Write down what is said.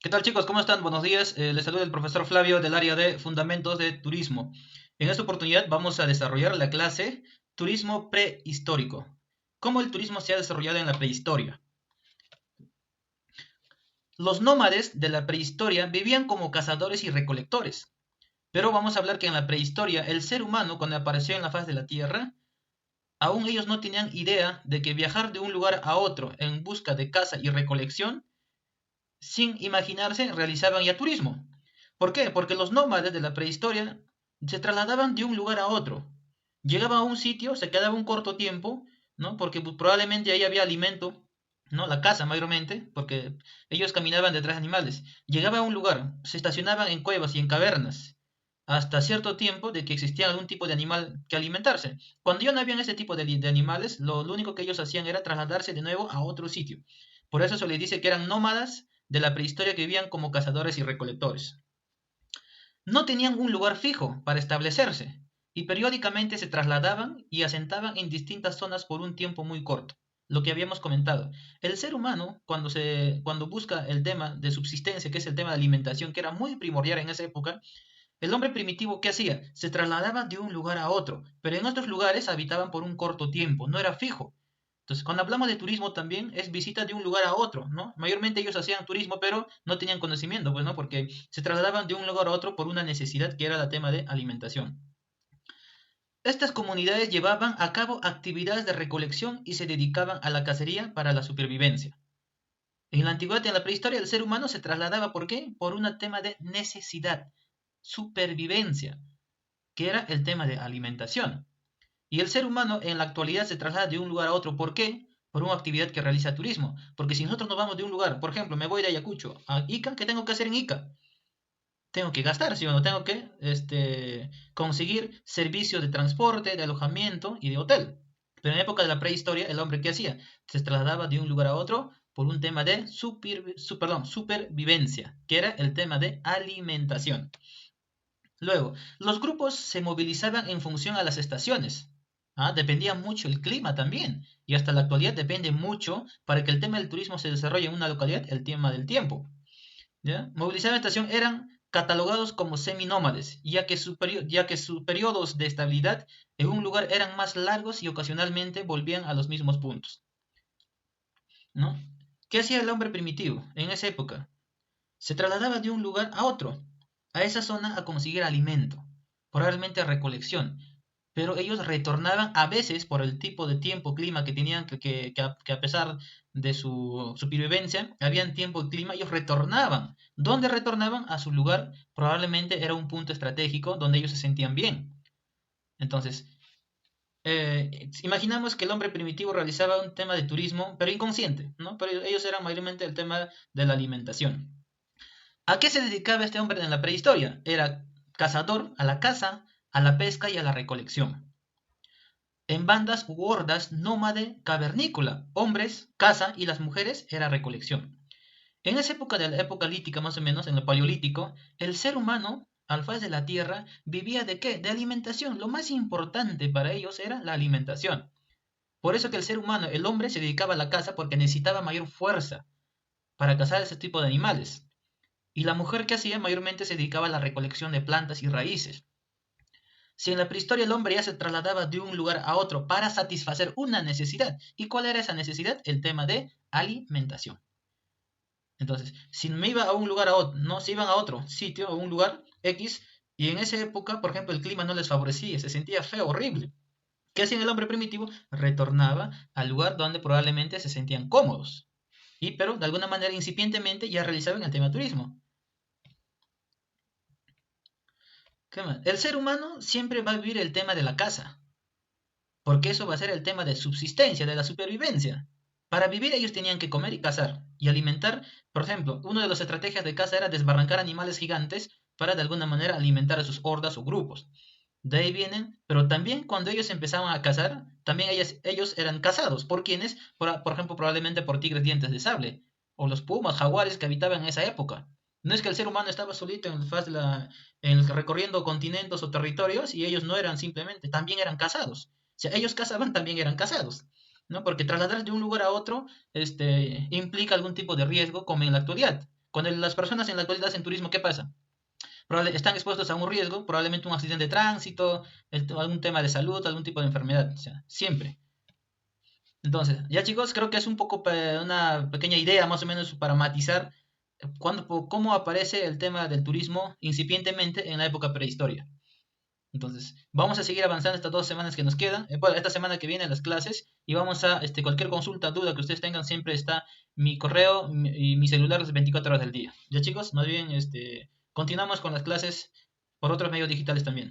¿Qué tal chicos? ¿Cómo están? Buenos días. Les saluda el profesor Flavio del área de Fundamentos de Turismo. En esta oportunidad vamos a desarrollar la clase Turismo Prehistórico. ¿Cómo el turismo se ha desarrollado en la prehistoria? Los nómades de la prehistoria vivían como cazadores y recolectores. Pero vamos a hablar que en la prehistoria el ser humano cuando apareció en la faz de la Tierra, aún ellos no tenían idea de que viajar de un lugar a otro en busca de caza y recolección sin imaginarse, realizaban ya turismo. ¿Por qué? Porque los nómades de la prehistoria se trasladaban de un lugar a otro. Llegaban a un sitio, se quedaba un corto tiempo, ¿no? Porque pues, probablemente ahí había alimento, ¿no? La caza mayormente, porque ellos caminaban detrás de animales. Llegaban a un lugar, se estacionaban en cuevas y en cavernas, hasta cierto tiempo de que existía algún tipo de animal que alimentarse. Cuando ya no habían ese tipo de animales, lo único que ellos hacían era trasladarse de nuevo a otro sitio. Por eso se les dice que eran nómadas de la prehistoria que vivían como cazadores y recolectores. No tenían un lugar fijo para establecerse y periódicamente se trasladaban y asentaban en distintas zonas por un tiempo muy corto. Lo que habíamos comentado. El ser humano, cuando busca el tema de subsistencia, que es el tema de alimentación, que era muy primordial en esa época, el hombre primitivo, ¿qué hacía? Se trasladaba de un lugar a otro, pero en otros lugares habitaban por un corto tiempo, no era fijo. Entonces, cuando hablamos de turismo también es visita de un lugar a otro, ¿no? Mayormente ellos hacían turismo, pero no tenían conocimiento, pues, ¿no? Porque se trasladaban de un lugar a otro por una necesidad que era el tema de alimentación. Estas comunidades llevaban a cabo actividades de recolección y se dedicaban a la cacería para la supervivencia. En la antigüedad y en la prehistoria el ser humano se trasladaba, ¿por qué? Por un tema de necesidad, supervivencia, que era el tema de alimentación. Y el ser humano en la actualidad se traslada de un lugar a otro. ¿Por qué? Por una actividad que realiza turismo. Porque si nosotros nos vamos de un lugar, por ejemplo, me voy de Ayacucho a Ica, ¿qué tengo que hacer en Ica? Tengo que gastar, ¿sí o no? Tengo que conseguir servicios de transporte, de alojamiento y de hotel. Pero en la época de la prehistoria, el hombre ¿qué hacía? Se trasladaba de un lugar a otro por un tema de supervivencia, que era el tema de alimentación. Luego, los grupos se movilizaban en función a las estaciones. Dependía mucho el clima también. Y hasta la actualidad depende mucho para que el tema del turismo se desarrolle en una localidad, el tema del tiempo. ¿Ya? Movilización en estación eran catalogados como seminómades, ya que sus periodos de estabilidad en un lugar eran más largos y ocasionalmente volvían a los mismos puntos. ¿No? ¿Qué hacía el hombre primitivo en esa época? Se trasladaba de un lugar a otro, a esa zona a conseguir alimento, probablemente a recolección, pero ellos retornaban a veces por el tipo de tiempo, clima que tenían, que a pesar de su supervivencia, habían tiempo y clima, ellos retornaban. ¿Dónde retornaban? A su lugar, probablemente era un punto estratégico donde ellos se sentían bien. Entonces, imaginamos que el hombre primitivo realizaba un tema de turismo, pero inconsciente, ¿no? Pero ellos eran mayormente el tema de la alimentación. ¿A qué se dedicaba este hombre en la prehistoria? Era cazador, a la caza, a la pesca y a la recolección. En bandas u hordas nómade cavernícola, hombres, caza y las mujeres era recolección. En esa época de la época lítica, más o menos, en el paleolítico, el ser humano, al faz de la tierra, vivía de qué? De alimentación. Lo más importante para ellos era la alimentación. Por eso que el ser humano, el hombre, se dedicaba a la caza porque necesitaba mayor fuerza para cazar ese tipo de animales. Y la mujer que hacía mayormente se dedicaba a la recolección de plantas y raíces. Si en la prehistoria el hombre ya se trasladaba de un lugar a otro para satisfacer una necesidad. ¿Y cuál era esa necesidad? El tema de alimentación. Entonces, si me iba a un lugar a otro, no, se iban a otro sitio, a un lugar X, y en esa época, por ejemplo, el clima no les favorecía, se sentía feo, horrible. ¿Qué hacía el hombre primitivo? Retornaba al lugar donde probablemente se sentían cómodos. Pero de alguna manera incipientemente ya realizaban el tema turismo. ¿Qué más? El ser humano siempre va a vivir el tema de la caza, porque eso va a ser el tema de subsistencia, de la supervivencia. Para vivir ellos tenían que comer y cazar y alimentar. Por ejemplo, una de las estrategias de caza era desbarrancar animales gigantes para de alguna manera alimentar a sus hordas o grupos. De ahí vienen, pero también cuando ellos empezaban a cazar, también ellos eran cazados. ¿Por quiénes? Por ejemplo, probablemente por tigres dientes de sable, o los pumas, jaguares que habitaban en esa época. No es que el ser humano estaba solito recorriendo continentes o territorios y ellos no eran simplemente, también eran cazados. O sea, ellos cazaban, también eran cazados. ¿No? Porque trasladar de un lugar a otro implica algún tipo de riesgo, como en la actualidad. Cuando las personas en la actualidad hacen turismo, ¿qué pasa? Están expuestos a un riesgo, probablemente un accidente de tránsito, algún tema de salud, algún tipo de enfermedad, o sea, siempre. Entonces, ya chicos, creo que es un poco una pequeña idea más o menos para matizar cómo aparece el tema del turismo incipientemente en la época prehistoria. Entonces, vamos a seguir avanzando estas 2 semanas que nos quedan. Bueno, esta semana que viene las clases y vamos a, cualquier consulta, duda que ustedes tengan, siempre está mi correo y mi celular las 24 horas del día. Ya chicos, más bien, continuamos con las clases por otros medios digitales también.